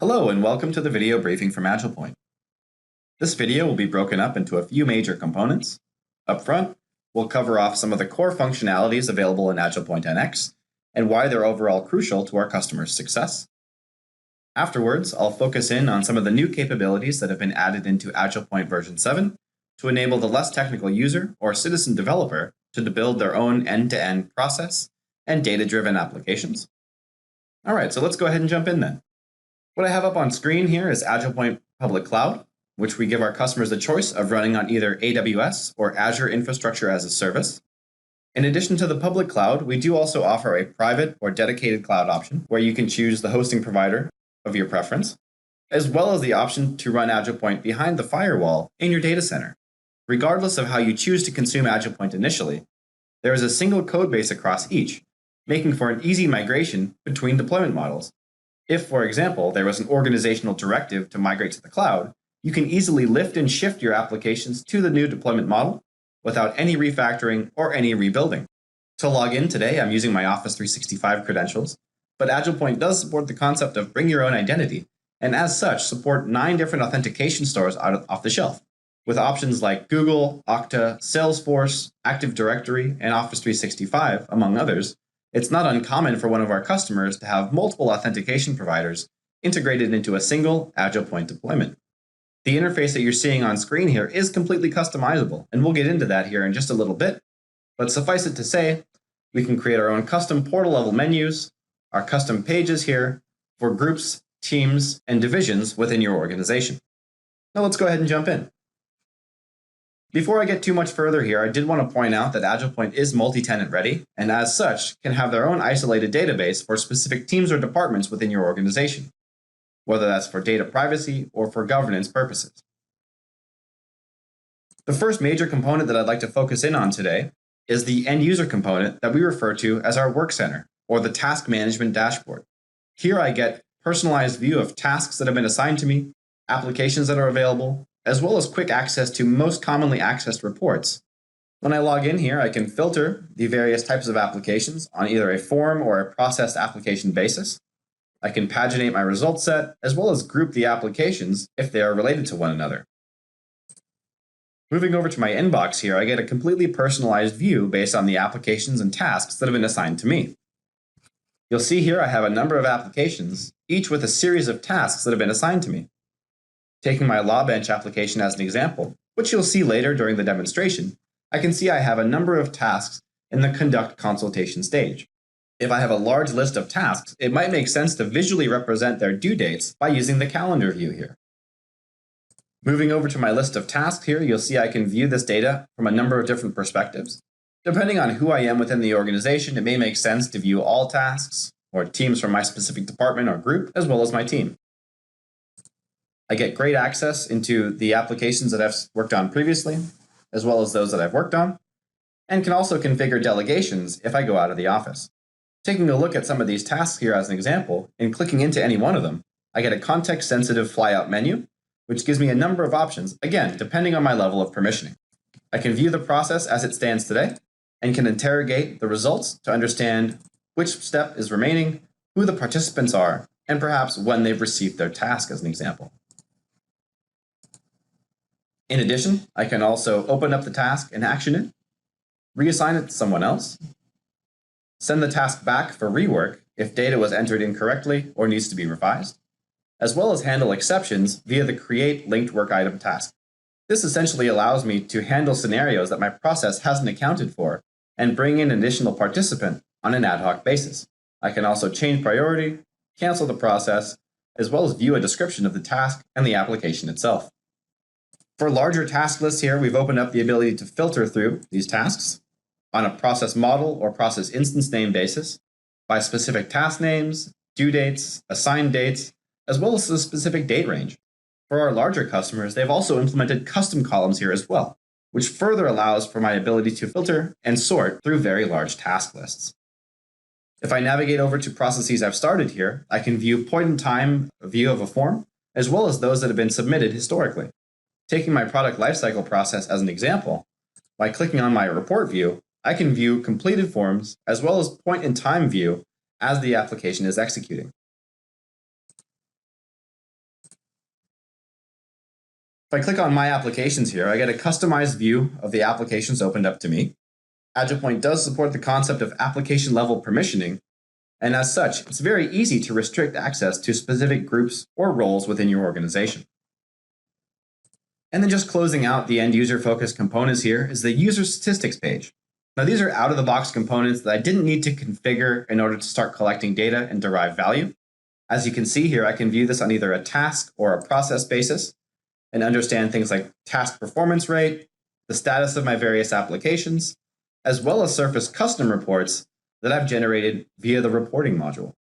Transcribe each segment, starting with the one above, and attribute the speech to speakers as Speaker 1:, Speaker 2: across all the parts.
Speaker 1: Hello and welcome to the video briefing from Agilepoint. This video will be broken up into a few major components. Up front, we'll cover off some of the core functionalities available in Agilepoint NX and why they're overall crucial to our customers' success. Afterwards, I'll focus in on some of the new capabilities that have been added into Agilepoint version 7 to enable the less technical user or citizen developer to build their own end-to-end process and data-driven applications. All right, so let's go ahead and jump in then. What I have up on screen here is Agilepoint Public Cloud, which we give our customers the choice of running on either AWS or Azure Infrastructure as a Service. In addition to the public cloud, we do also offer a private or dedicated cloud option where you can choose the hosting provider of your preference, as well as the option to run Agilepoint behind the firewall in your data center. Regardless of how you choose to consume Agilepoint initially, there is a single code base across each, making for an easy migration between deployment models. If, for example, there was an organizational directive to migrate to the cloud, you can easily lift and shift your applications to the new deployment model without any refactoring or any rebuilding. To log in today, I'm using my Office 365 credentials, but Agilepoint does support the concept of bring your own identity, and as such, support 9 different authentication stores off the shelf, with options like Google, Okta, Salesforce, Active Directory, and Office 365, among others. It's not uncommon for one of our customers to have multiple authentication providers integrated into a single Agilepoint deployment. The interface that you're seeing on screen here is completely customizable, and we'll get into that here in just a little bit. But suffice it to say, we can create our own custom portal-level menus, our custom pages here for groups, teams, and divisions within your organization. Now let's go ahead and jump in. Before I get too much further here, I did want to point out that Agilepoint is multi-tenant ready, and as such, can have their own isolated database for specific teams or departments within your organization, whether that's for data privacy or for governance purposes. The first major component that I'd like to focus in on today is the end user component that we refer to as our work center, or the task management dashboard. Here I get personalized view of tasks that have been assigned to me, applications that are available, as well as quick access to most commonly accessed reports. When I log in here, I can filter the various types of applications on either a form or a processed application basis. I can paginate my result set, as well as group the applications if they are related to one another. Moving over to my inbox here, I get a completely personalized view based on the applications and tasks that have been assigned to me. You'll see here I have a number of applications, each with a series of tasks that have been assigned to me. Taking my LawBench application as an example, which you'll see later during the demonstration, I can see I have a number of tasks in the conduct consultation stage. If I have a large list of tasks, it might make sense to visually represent their due dates by using the calendar view here. Moving over to my list of tasks here, you'll see I can view this data from a number of different perspectives. Depending on who I am within the organization, it may make sense to view all tasks or teams from my specific department or group, as well as my team. I get great access into the applications that I've worked on previously, as well as those that I've worked on, and can also configure delegations if I go out of the office. Taking a look at some of these tasks here as an example, and clicking into any one of them, I get a context-sensitive flyout menu, which gives me a number of options, again, depending on my level of permissioning. I can view the process as it stands today, and can interrogate the results to understand which step is remaining, who the participants are, and perhaps when they've received their task as an example. In addition, I can also open up the task and action it, reassign it to someone else, send the task back for rework if data was entered incorrectly or needs to be revised, as well as handle exceptions via the Create Linked Work Item task. This essentially allows me to handle scenarios that my process hasn't accounted for and bring in an additional participant on an ad hoc basis. I can also change priority, cancel the process, as well as view a description of the task and the application itself. For larger task lists here, we've opened up the ability to filter through these tasks on a process model or process instance name basis by specific task names, due dates, assigned dates, as well as the specific date range. For our larger customers, they've also implemented custom columns here as well, which further allows for my ability to filter and sort through very large task lists. If I navigate over to processes I've started here, I can view point-in-time view of a form, as well as those that have been submitted historically. Taking my product lifecycle process as an example, by clicking on my report view, I can view completed forms as well as point-in-time view as the application is executing. If I click on My Applications here, I get a customized view of the applications opened up to me. Agilepoint does support the concept of application-level permissioning, and as such, it's very easy to restrict access to specific groups or roles within your organization. And then just closing out the end-user-focused components here is the user statistics page. Now, these are out-of-the-box components that I didn't need to configure in order to start collecting data and derive value. As you can see here, I can view this on either a task or a process basis and understand things like task performance rate, the status of my various applications, as well as surface custom reports that I've generated via the reporting module.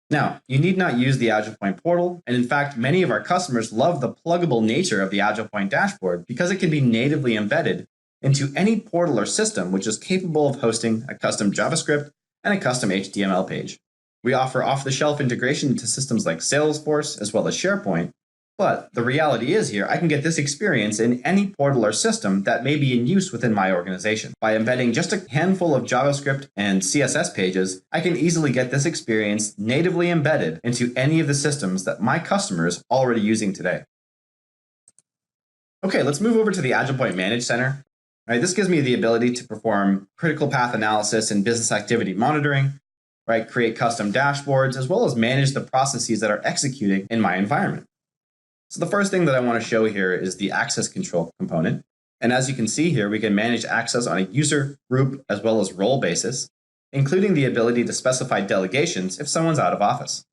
Speaker 1: Now, you need not use the Agilepoint portal, and in fact, many of our customers love the pluggable nature of the Agilepoint dashboard because it can be natively embedded into any portal or system which is capable of hosting a custom JavaScript and a custom HTML page. We offer off-the-shelf integration into systems like Salesforce as well as SharePoint, but the reality is here, I can get this experience in any portal or system that may be in use within my organization. By embedding just a handful of JavaScript and CSS pages, I can easily get this experience natively embedded into any of the systems that my customers are already using today. Okay, let's move over to the Agilepoint Manage Center. Right, this gives me the ability to perform critical path analysis and business activity monitoring, right, create custom dashboards, as well as manage the processes that are executing in my environment. So the first thing that I want to show here is the access control component. And as you can see here, we can manage access on a user, group, as well as role basis, including the ability to specify delegations if someone's out of office.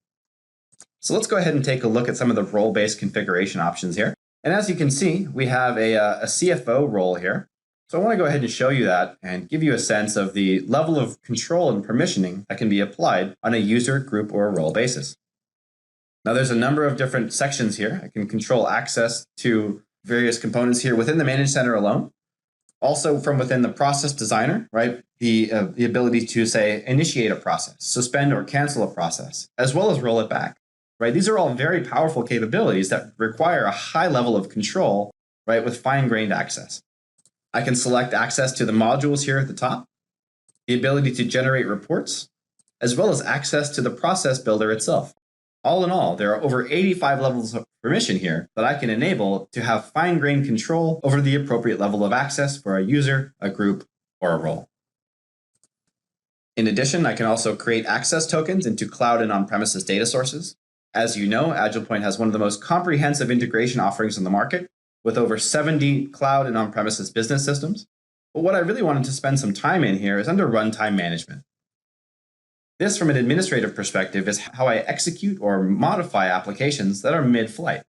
Speaker 1: So let's go ahead and take a look at some of the role-based configuration options here. And as you can see, we have a CFO role here. So I want to go ahead and show you that and give you a sense of the level of control and permissioning that can be applied on a user, group, or a role basis. Now there's a number of different sections here. I can control access to various components here within the Manage Center alone. Also from within the process designer, right? The ability to say, initiate a process, suspend or cancel a process, as well as roll it back, right? These are all very powerful capabilities that require a high level of control, right? With fine-grained access. I can select access to the modules here at the top, the ability to generate reports, as well as access to the process builder itself. All in all, there are over 85 levels of permission here that I can enable to have fine-grained control over the appropriate level of access for a user, a group, or a role. In addition, I can also create access tokens into cloud and on-premises data sources. As you know, Agilepoint has one of the most comprehensive integration offerings in the market, with over 70 cloud and on-premises business systems. But what I really wanted to spend some time in here is under runtime management. This, from an administrative perspective, is how I execute or modify applications that are mid-flight.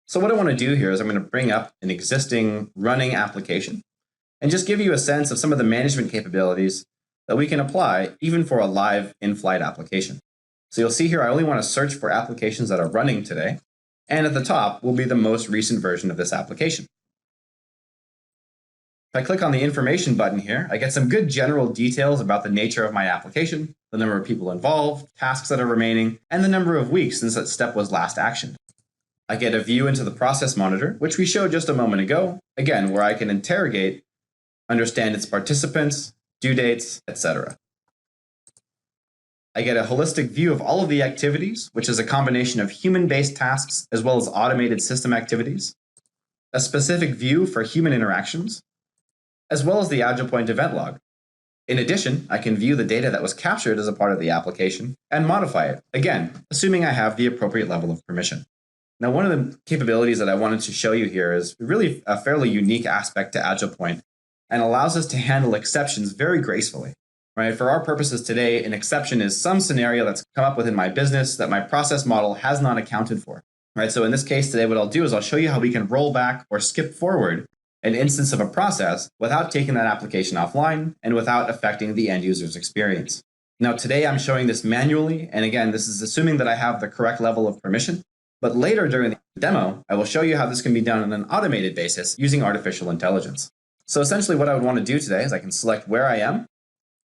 Speaker 1: So what I want to do here is I'm going to bring up an existing running application and just give you a sense of some of the management capabilities that we can apply even for a live in-flight application. So you'll see here I only want to search for applications that are running today, and at the top will be the most recent version of this application. If I click on the information button here, I get some good general details about the nature of my application, the number of people involved, tasks that are remaining, and the number of weeks since that step was last actioned. I get a view into the process monitor, which we showed just a moment ago, again, where I can interrogate, understand its participants, due dates, etc. I get a holistic view of all of the activities, which is a combination of human-based tasks as well as automated system activities, a specific view for human interactions, as well as the Agilepoint event log. In addition, I can view the data that was captured as a part of the application and modify it, again, assuming I have the appropriate level of permission. Now, one of the capabilities that I wanted to show you here is really a fairly unique aspect to Agilepoint and allows us to handle exceptions very gracefully. Right? For our purposes today, an exception is some scenario that's come up within my business that my process model has not accounted for. Right? So in this case today, what I'll do is I'll show you how we can roll back or skip forward an instance of a process without taking that application offline and without affecting the end user's experience. Now today I'm showing this manually, and again, this is assuming that I have the correct level of permission, but later during the demo, I will show you how this can be done on an automated basis using artificial intelligence. So essentially what I would want to do today is I can select where I am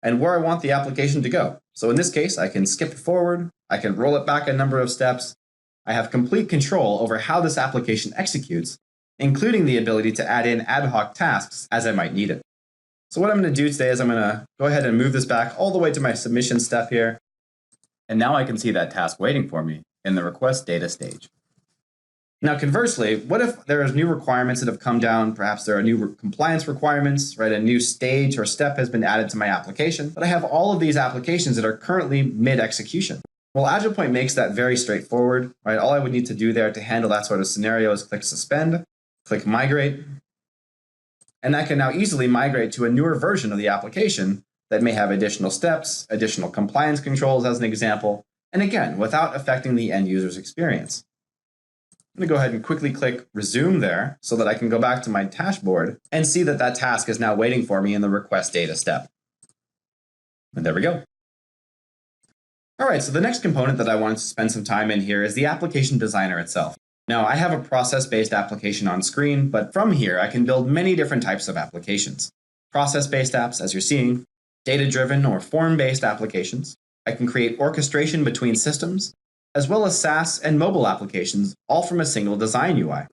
Speaker 1: and where I want the application to go. So in this case, I can skip it forward, I can roll it back a number of steps. I have complete control over how this application executes, including the ability to add in ad hoc tasks as I might need it. So what I'm going to do today is I'm going to go ahead and move this back all the way to my submission step here. And now I can see that task waiting for me in the request data stage. Now, conversely, what if there are new requirements that have come down? Perhaps there are new compliance requirements, right? A new stage or step has been added to my application, but I have all of these applications that are currently mid-execution. Well, Agilepoint makes that very straightforward, right? All I would need to do there to handle that sort of scenario is click suspend, click migrate, and that can now easily migrate to a newer version of the application that may have additional steps, additional compliance controls as an example, and again, without affecting the end user's experience. I'm going to go ahead and quickly click resume there so that I can go back to my dashboard and see that that task is now waiting for me in the request data step. And there we go. All right, so the next component that I wanted to spend some time in here is the application designer itself. Now, I have a process-based application on screen, but from here, I can build many different types of applications. Process-based apps, as you're seeing, data-driven or form-based applications. I can create orchestration between systems, as well as SaaS and mobile applications, all from a single design UI.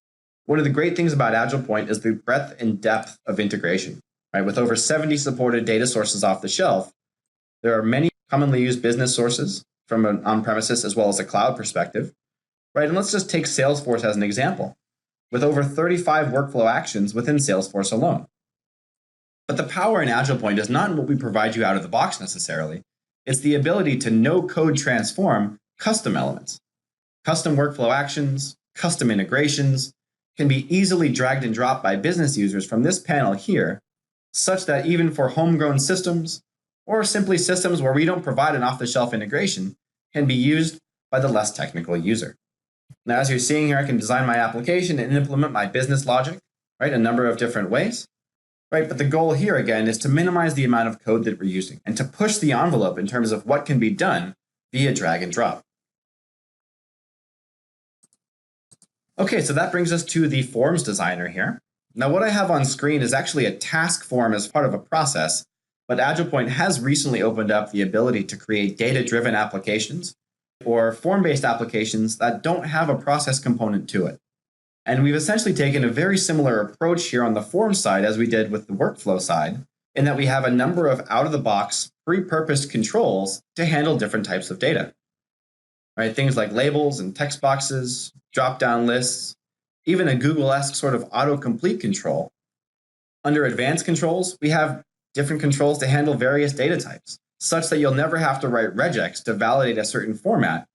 Speaker 1: One of the great things about Agilepoint is the breadth and depth of integration. Right? With over 70 supported data sources off the shelf, there are many commonly used business sources from an on-premises as well as a cloud perspective. Right? And let's just take Salesforce as an example, with over 35 workflow actions within Salesforce alone. But the power in Agilepoint is not in what we provide you out of the box necessarily. It's the ability to no-code transform custom elements. Custom workflow actions, custom integrations can be easily dragged and dropped by business users from this panel here, such that even for homegrown systems, or simply systems where we don't provide an off-the-shelf integration, can be used by the less technical user. Now, as you're seeing here, I can design my application and implement my business logic, right, a number of different ways. Right, but the goal here, again, is to minimize the amount of code that we're using and to push the envelope in terms of what can be done via drag and drop. Okay, so that brings us to the forms designer here. Now, what I have on screen is actually a task form as part of a process, but Agilepoint has recently opened up the ability to create data-driven applications or form-based applications that don't have a process component to it. And we've essentially taken a very similar approach here on the form side as we did with the workflow side, in that we have a number of out-of-the-box, pre-purposed controls to handle different types of data. Right? Things like labels and text boxes, drop-down lists, even a Google-esque sort of autocomplete control. Under advanced controls, we have different controls to handle various data types, such that you'll never have to write regex to validate a certain format.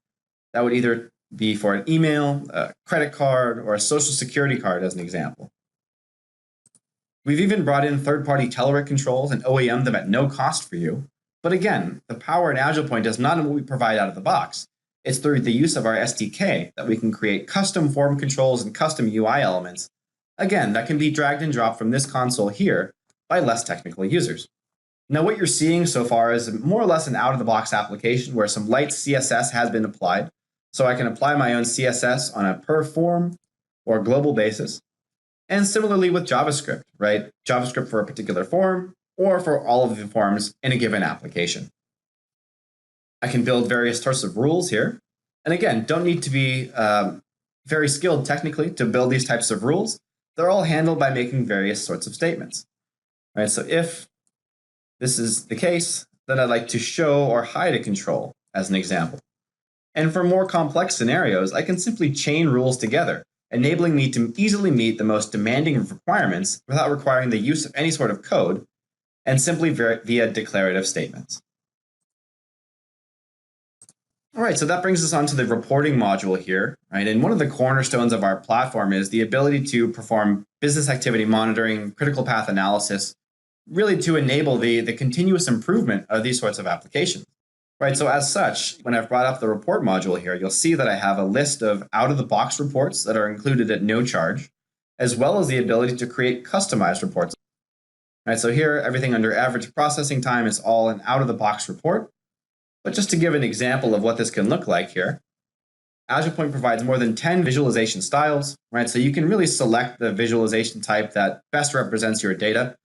Speaker 1: That would either be for an email, a credit card, or a social security card as an example. We've even brought in third-party Telerik controls and OEM them at no cost for you. But again, the power in Agilepoint is not in what we provide out of the box. It's through the use of our SDK that we can create custom form controls and custom UI elements, again, that can be dragged and dropped from this console here by less technical users. Now, what you're seeing so far is more or less an out-of-the-box application where some light CSS has been applied. So I can apply my own CSS on a per form or global basis. And similarly with JavaScript, right? JavaScript for a particular form or for all of the forms in a given application. I can build various sorts of rules here. And again, don't need to be very skilled technically to build these types of rules. They're all handled by making various sorts of statements. Right? So if this is the case, then I'd like to show or hide a control as an example. And for more complex scenarios, I can simply chain rules together, enabling me to easily meet the most demanding of requirements without requiring the use of any sort of code, and simply via declarative statements. All right, so that brings us on to the reporting module here, right? And one of the cornerstones of our platform is the ability to perform business activity monitoring, critical path analysis, really to enable the continuous improvement of these sorts of applications. Right, so as such, when I've brought up the report module here, you'll see that I have a list of out-of-the-box reports that are included at no charge, as well as the ability to create customized reports. Right, so here, everything under average processing time is all an out-of-the-box report. But just to give an example of what this can look like here, Agilepoint provides more than 10 visualization styles, right? So you can really select the visualization type that best represents your data,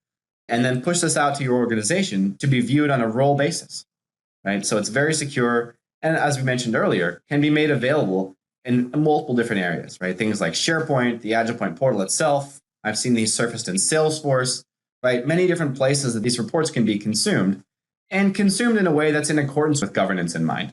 Speaker 1: and then push this out to your organization to be viewed on a role basis. Right? So it's very secure, and as we mentioned earlier, can be made available in multiple different areas, right? Things like SharePoint, the Agilepoint portal itself. I've seen these surfaced in Salesforce, right? Many different places that these reports can be consumed, and consumed in a way that's in accordance with governance in mind.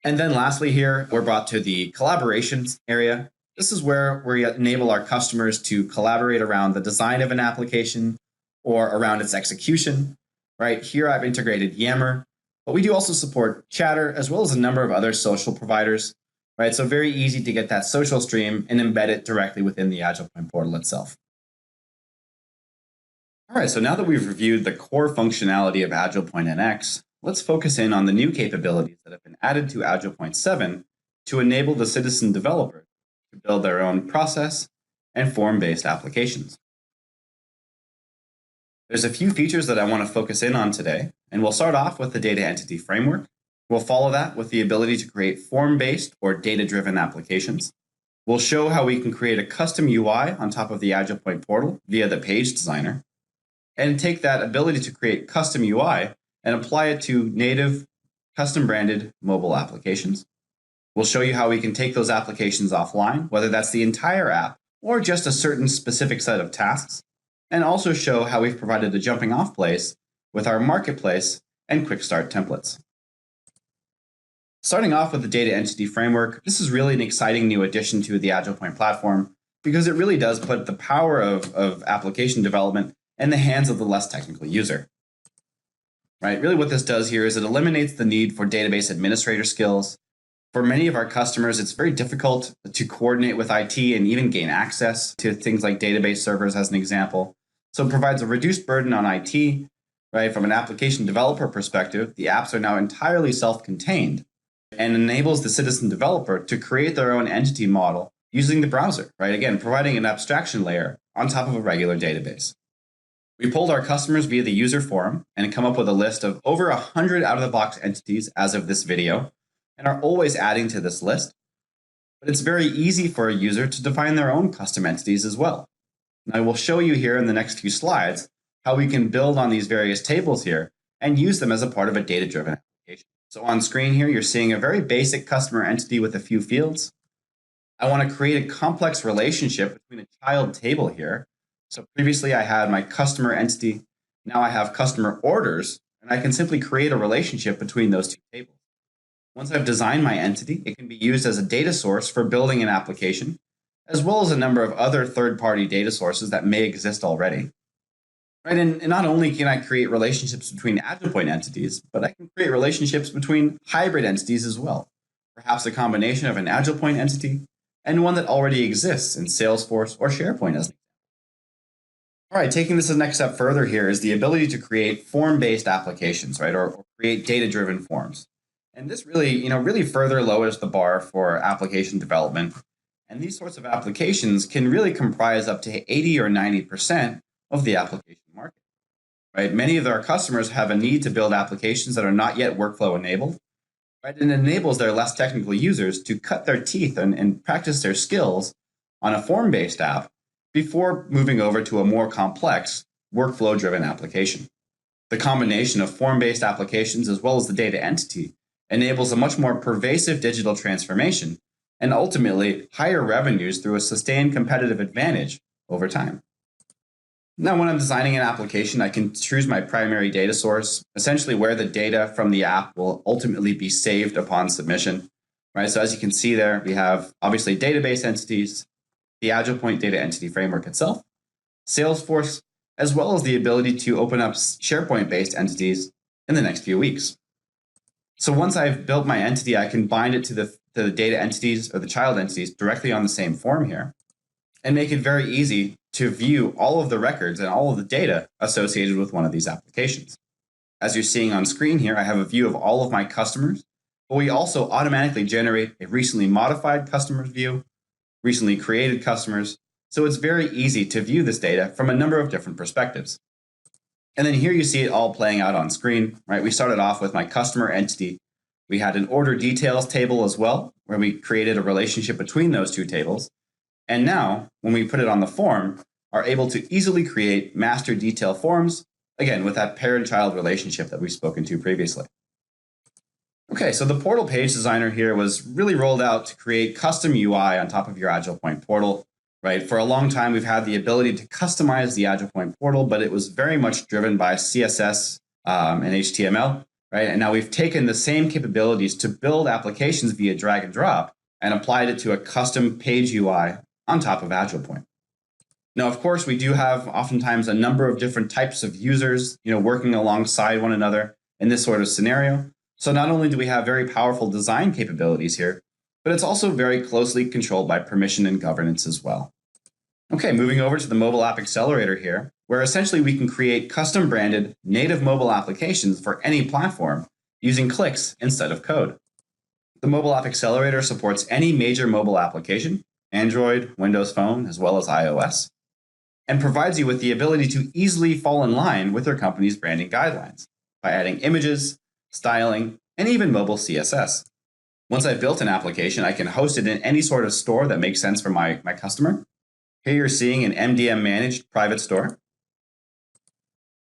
Speaker 1: And then lastly here, we're brought to the collaborations area. This is where we enable our customers to collaborate around the design of an application or around its execution. Right here, I've integrated Yammer, but we do also support Chatter as well as a number of other social providers. Right, so very easy to get that social stream and embed it directly within the Agilepoint portal itself. All right, so now that we've reviewed the core functionality of Agilepoint NX, let's focus in on the new capabilities that have been added to Agilepoint 7 to enable the citizen developer to build their own process and form-based applications. There's a few features that I want to focus in on today, and we'll start off with the data entity framework. We'll follow that with the ability to create form-based or data-driven applications. We'll show how we can create a custom UI on top of the Agilepoint portal via the page designer, and take that ability to create custom UI and apply it to native, custom-branded mobile applications. We'll show you how we can take those applications offline, whether that's the entire app or just a certain specific set of tasks, and also show how we've provided a jumping-off place with our marketplace and quick start templates. Starting off with the data entity framework, this is really an exciting new addition to the Agilepoint platform because it really does put the power of application development in the hands of the less technical user. Right? Really what this does here is it eliminates the need for database administrator skills. For many of our customers, it's very difficult to coordinate with IT and even gain access to things like database servers as an example. So it provides a reduced burden on IT. Right? From an application developer perspective, the apps are now entirely self-contained and enables the citizen developer to create their own entity model using the browser. Right? Again, providing an abstraction layer on top of a regular database. We polled our customers via the user forum and come up with a list of over 100 out-of-the-box entities as of this video, and are always adding to this list. But it's very easy for a user to define their own custom entities as well. And I will show you here in the next few slides how we can build on these various tables here and use them as a part of a data-driven application. So on screen here, you're seeing a very basic customer entity with a few fields. I want to create a complex relationship between a child table here. So previously I had my customer entity, now I have customer orders, and I can simply create a relationship between those two tables. Once I've designed my entity, it can be used as a data source for building an application, as well as a number of other third-party data sources that may exist already. Right? And not only can I create relationships between Agilepoint entities, but I can create relationships between hybrid entities as well. Perhaps a combination of an Agilepoint entity and one that already exists in Salesforce or SharePoint as an example. All right, taking this a next step further here is the ability to create form-based applications, right, or create data-driven forms. And this really further lowers the bar for application development. And these sorts of applications can really comprise up to 80 or 90% of the application market. Right? Many of our customers have a need to build applications that are not yet workflow enabled. Right? And it enables their less technical users to cut their teeth and practice their skills on a form-based app before moving over to a more complex workflow-driven application. The combination of form-based applications as well as the data entity enables a much more pervasive digital transformation and ultimately higher revenues through a sustained competitive advantage over time. Now, when I'm designing an application, I can choose my primary data source, essentially where the data from the app will ultimately be saved upon submission. Right? So as you can see there, we have obviously database entities, the Agilepoint data entity framework itself, Salesforce, as well as the ability to open up SharePoint-based entities in the next few weeks. So once I've built my entity, I can bind it to the data entities or the child entities directly on the same form here and make it very easy to view all of the records and all of the data associated with one of these applications. As you're seeing on screen here, I have a view of all of my customers, but we also automatically generate a recently modified customers view, recently created customers, so it's very easy to view this data from a number of different perspectives. And then here you see it all playing out on screen, right? We started off with my customer entity. We had an order details table as well, where we created a relationship between those two tables. And now, when we put it on the form, are able to easily create master detail forms, again, with that parent-child relationship that we've spoken to previously. Okay, so the portal page designer here was really rolled out to create custom UI on top of your Agilepoint portal. Right? For a long time, we've had the ability to customize the Agilepoint portal, but it was very much driven by CSS and HTML. Right? And now we've taken the same capabilities to build applications via drag and drop and applied it to a custom page UI on top of Agilepoint. Now, of course, we do have oftentimes a number of different types of users, working alongside one another in this sort of scenario. So not only do we have very powerful design capabilities here, but it's also very closely controlled by permission and governance as well. Okay, moving over to the mobile app accelerator here, where essentially we can create custom branded native mobile applications for any platform using clicks instead of code. The mobile app accelerator supports any major mobile application, Android, Windows Phone, as well as iOS, and provides you with the ability to easily fall in line with your company's branding guidelines by adding images, styling, and even mobile CSS. Once I've built an application, I can host it in any sort of store that makes sense for my customer. Here you're seeing an MDM managed private store.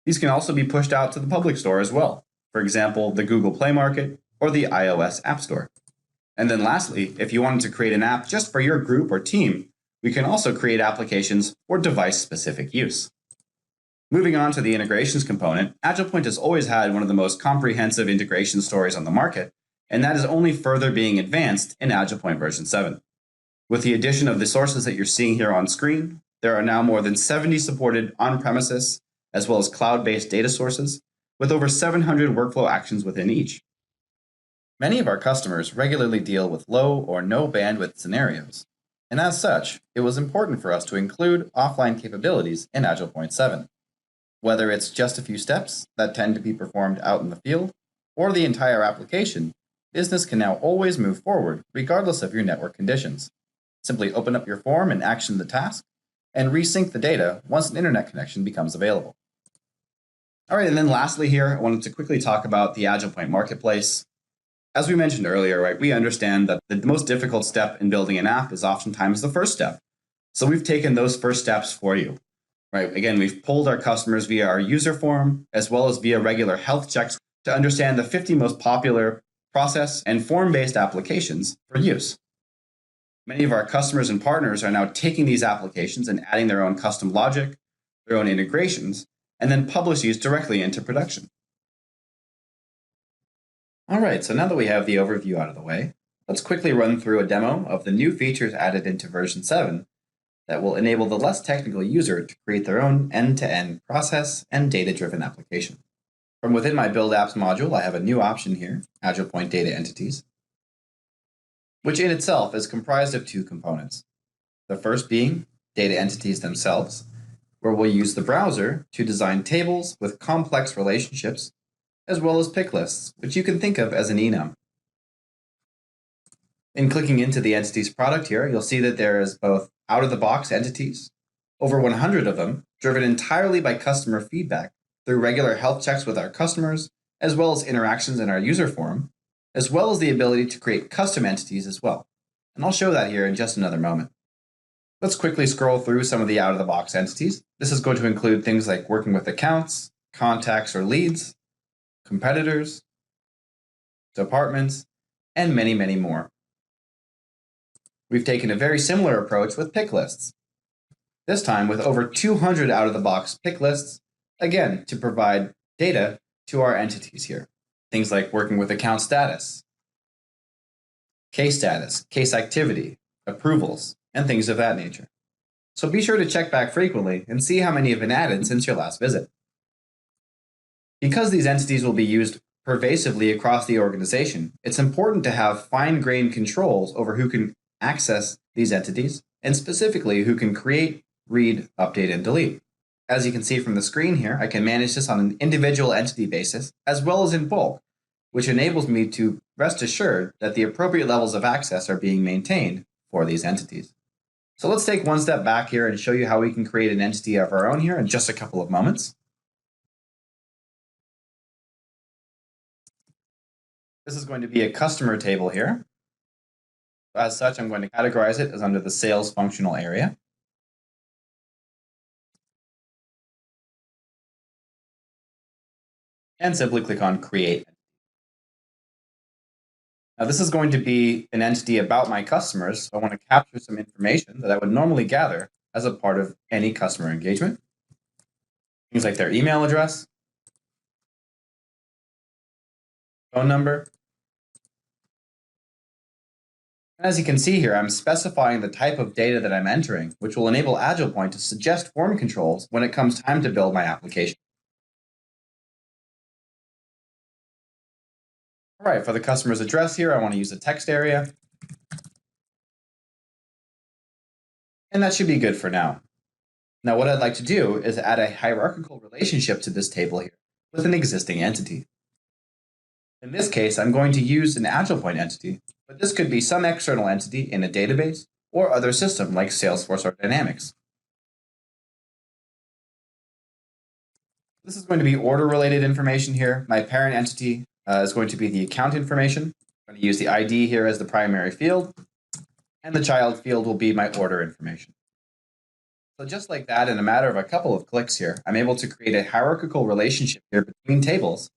Speaker 1: These can also be pushed out to the public store as well. For example, the Google Play Market or the iOS App Store. And then lastly, if you wanted to create an app just for your group or team, we can also create applications for device-specific use. Moving on to the integrations component, Agilepoint has always had one of the most comprehensive integration stories on the market, and that is only further being advanced in Agilepoint version 7. With the addition of the sources that you're seeing here on screen, there are now more than 70 supported on-premises as well as cloud-based data sources, with over 700 workflow actions within each. Many of our customers regularly deal with low or no bandwidth scenarios, and as such, it was important for us to include offline capabilities in Agilepoint 7. Whether it's just a few steps that tend to be performed out in the field, or the entire application, business can now always move forward regardless of your network conditions. Simply open up your form and action the task, and resync the data once an internet connection becomes available. All right, and then lastly here, I wanted to quickly talk about the Agilepoint Marketplace. As we mentioned earlier, right, we understand that the most difficult step in building an app is oftentimes the first step. So we've taken those first steps for you. Right? Again, we've polled our customers via our user form, as well as via regular health checks to understand the 50 most popular process and form-based applications for use. Many of our customers and partners are now taking these applications and adding their own custom logic, their own integrations, and then publish these directly into production. All right, so now that we have the overview out of the way, let's quickly run through a demo of the new features added into version 7 that will enable the less technical user to create their own end-to-end process and data-driven application. From within my Build Apps module, I have a new option here, Agilepoint Data Entities, which in itself is comprised of two components. The first being data entities themselves, where we'll use the browser to design tables with complex relationships, as well as pick lists, which you can think of as an enum. In clicking into the entities product here, you'll see that there is both out-of-the-box entities, over 100 of them, driven entirely by customer feedback through regular health checks with our customers, as well as interactions in our user forum, as well as the ability to create custom entities as well. And I'll show that here in just another moment. Let's quickly scroll through some of the out-of-the-box entities. This is going to include things like working with accounts, contacts or leads, competitors, departments, and many, many more. We've taken a very similar approach with pick lists. This time with over 200 out-of-the-box pick lists, again, to provide data to our entities here. Things like working with account status, case activity, approvals, and things of that nature. So be sure to check back frequently and see how many have been added since your last visit. Because these entities will be used pervasively across the organization, it's important to have fine-grained controls over who can access these entities, and specifically who can create, read, update, and delete. As you can see from the screen here, I can manage this on an individual entity basis, as well as in bulk, which enables me to rest assured that the appropriate levels of access are being maintained for these entities. So let's take one step back here and show you how we can create an entity of our own here in just a couple of moments. This is going to be a customer table here. As such, I'm going to categorize it as under the sales functional area. And simply click on Create. Now, this is going to be an entity about my customers, so I want to capture some information that I would normally gather as a part of any customer engagement. Things like their email address, phone number, As you can see here, I'm specifying the type of data that I'm entering, which will enable Agilepoint to suggest form controls when it comes time to build my application. All right, for the customer's address here, I want to use a text area. And that should be good for now. Now, what I'd like to do is add a hierarchical relationship to this table here with an existing entity. In this case, I'm going to use an Agilepoint entity, but this could be some external entity in a database or other system like Salesforce or Dynamics. This is going to be order-related information here. My parent entity is going to be the account information. I'm going to use the ID here as the primary field, and the child field will be my order information. So just like that, in a matter of a couple of clicks here, I'm able to create a hierarchical relationship here between tables.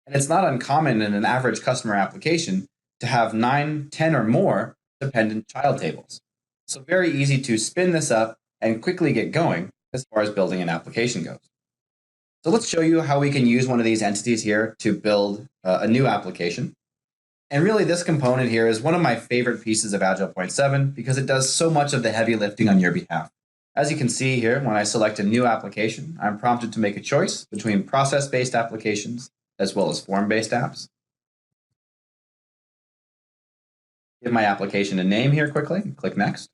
Speaker 1: And it's not uncommon in an average customer application to have 9, 10, or more dependent child tables. So very easy to spin this up and quickly get going as far as building an application goes. So let's show you how we can use one of these entities here to build a new application. And really, this component here is one of my favorite pieces of Agilepoint 7 because it does so much of the heavy lifting on your behalf. As you can see here, when I select a new application, I'm prompted to make a choice between process-based applications as well as form-based apps. Give my application a name here quickly, and click Next.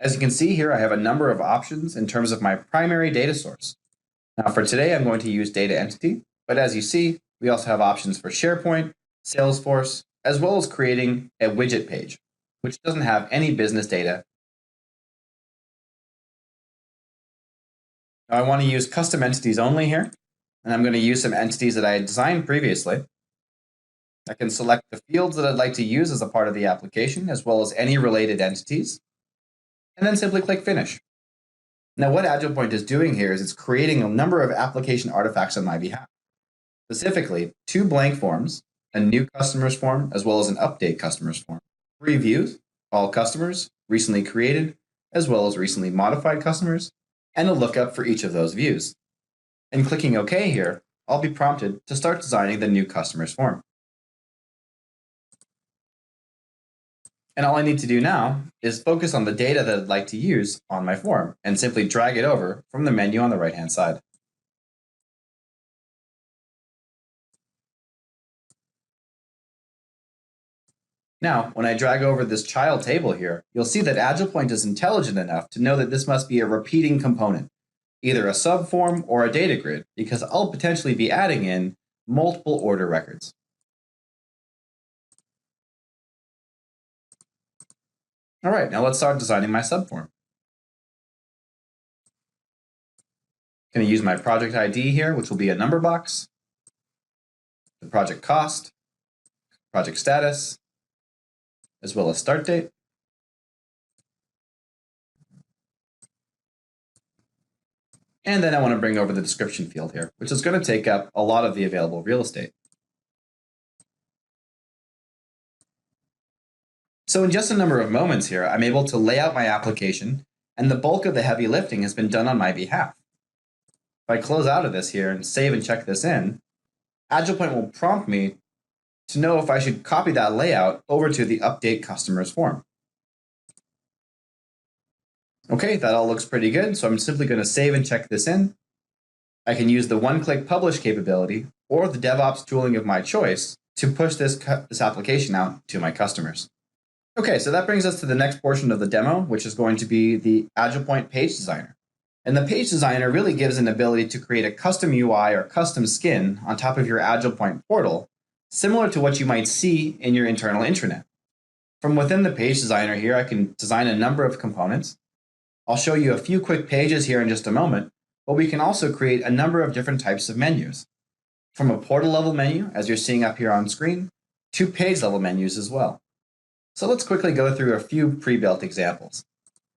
Speaker 1: As you can see here, I have a number of options in terms of my primary data source. Now for today, I'm going to use data entity, but as you see, we also have options for SharePoint, Salesforce, as well as creating a widget page, which doesn't have any business data. Now I want to use custom entities only here, and I'm going to use some entities that I had designed previously. I can select the fields that I'd like to use as a part of the application, as well as any related entities, and then simply click Finish. Now what Agilepoint is doing here is it's creating a number of application artifacts on my behalf. Specifically, 2 blank forms, a new customers form, as well as an update customers form. 3 views, all customers, recently created, as well as recently modified customers, and a lookup for each of those views. And clicking OK here, I'll be prompted to start designing the new customers form. And all I need to do now is focus on the data that I'd like to use on my form and simply drag it over from the menu on the right-hand side. Now, when I drag over this child table here, you'll see that Agilepoint is intelligent enough to know that this must be a repeating component, either a subform or a data grid, because I'll potentially be adding in multiple order records. All right, now let's start designing my subform. I'm going to use my project ID here, which will be a number box, the project cost, project status, as well as start date. And then I want to bring over the description field here, which is going to take up a lot of the available real estate. So in just a number of moments here, I'm able to lay out my application, and the bulk of the heavy lifting has been done on my behalf. If I close out of this here and save and check this in, Agilepoint will prompt me to know if I should copy that layout over to the update customers form. Okay, that all looks pretty good, so I'm simply going to save and check this in. I can use the one-click publish capability or the DevOps tooling of my choice to push this application out to my customers. Okay, so that brings us to the next portion of the demo, which is going to be the Agilepoint Page Designer. And the Page Designer really gives an ability to create a custom UI or custom skin on top of your Agilepoint portal, similar to what you might see in your internal intranet. From within the Page Designer here, I can design a number of components. I'll show you a few quick pages here in just a moment, but we can also create a number of different types of menus. From a portal level menu, as you're seeing up here on screen, to page level menus as well. So let's quickly go through a few pre-built examples.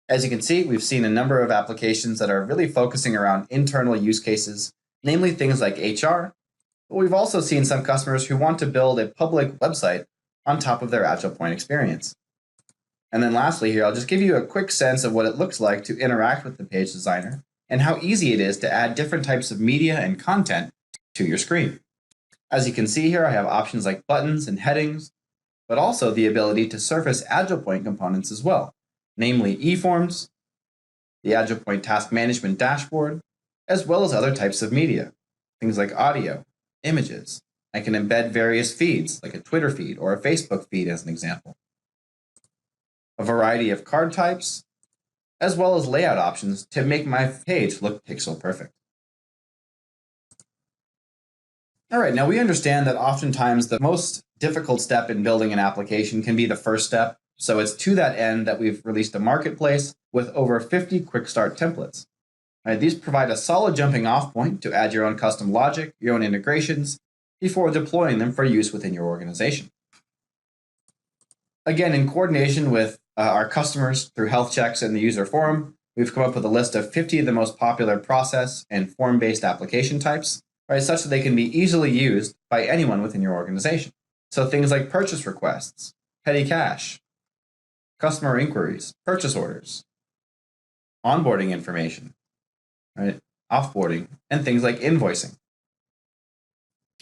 Speaker 1: As you can see, we've seen a number of applications that are really focusing around internal use cases, namely things like HR, but we've also seen some customers who want to build a public website on top of their Agilepoint experience. And then lastly here, I'll just give you a quick sense of what it looks like to interact with the Page Designer and how easy it is to add different types of media and content to your screen. As you can see here, I have options like buttons and headings, but also the ability to surface Agilepoint components as well, namely eForms, the Agilepoint Task Management Dashboard, as well as other types of media, things like audio, images. I can embed various feeds, like a Twitter feed or a Facebook feed as an example. A variety of card types, as well as layout options to make my page look pixel perfect. All right, now we understand that oftentimes the most difficult step in building an application can be the first step. So it's to that end that we've released a marketplace with over 50 quick start templates. Right, these provide a solid jumping off point to add your own custom logic, your own integrations, before deploying them for use within your organization. Again, in coordination with our customers through health checks and the user forum, we've come up with a list of 50 of the most popular process and form-based application types, right, such that they can be easily used by anyone within your organization. So things like purchase requests, petty cash, customer inquiries, purchase orders, onboarding information, right, offboarding, and things like invoicing.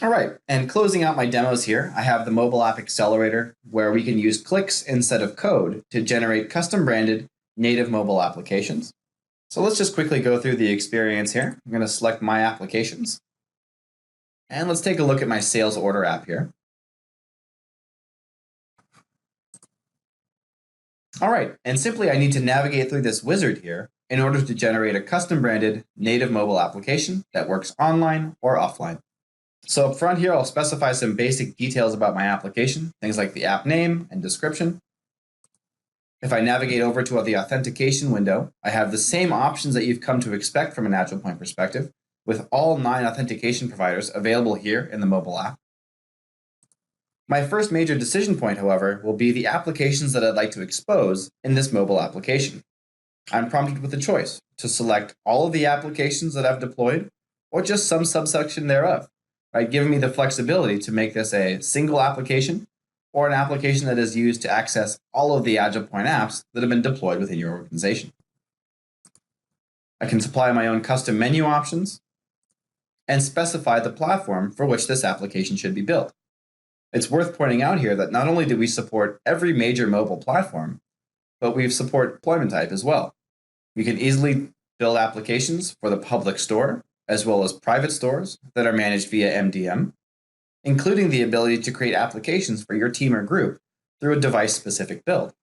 Speaker 1: All right, and closing out my demos here, I have the mobile app accelerator where we can use clicks instead of code to generate custom branded native mobile applications. So let's just quickly go through the experience here. I'm going to select my applications. And let's take a look at my sales order app here. All right, and simply I need to navigate through this wizard here in order to generate a custom branded native mobile application that works online or offline. So up front here, I'll specify some basic details about my application, things like the app name and description. If I navigate over to the authentication window, I have the same options that you've come to expect from an Agilepoint perspective, with all 9 authentication providers available here in the mobile app. My first major decision point, however, will be the applications that I'd like to expose in this mobile application. I'm prompted with a choice to select all of the applications that I've deployed or just some subsection thereof, right, giving me the flexibility to make this a single application or an application that is used to access all of the Agilepoint apps that have been deployed within your organization. I can supply my own custom menu options and specify the platform for which this application should be built. It's worth pointing out here that not only do we support every major mobile platform, but we support deployment type as well. We can easily build applications for the public store, as well as private stores that are managed via MDM, including the ability to create applications for your team or group through a device-specific build.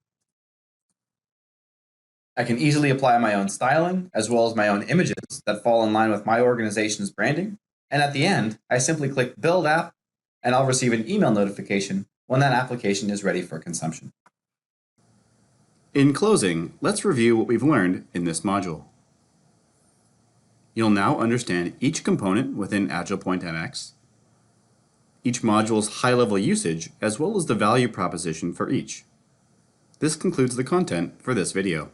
Speaker 1: I can easily apply my own styling, as well as my own images that fall in line with my organization's branding. And at the end, I simply click Build App, and I'll receive an email notification when that application is ready for consumption. In closing, let's review what we've learned in this module. You'll now understand each component within Agilepoint NX, each module's high-level usage, as well as the value proposition for each. This concludes the content for this video.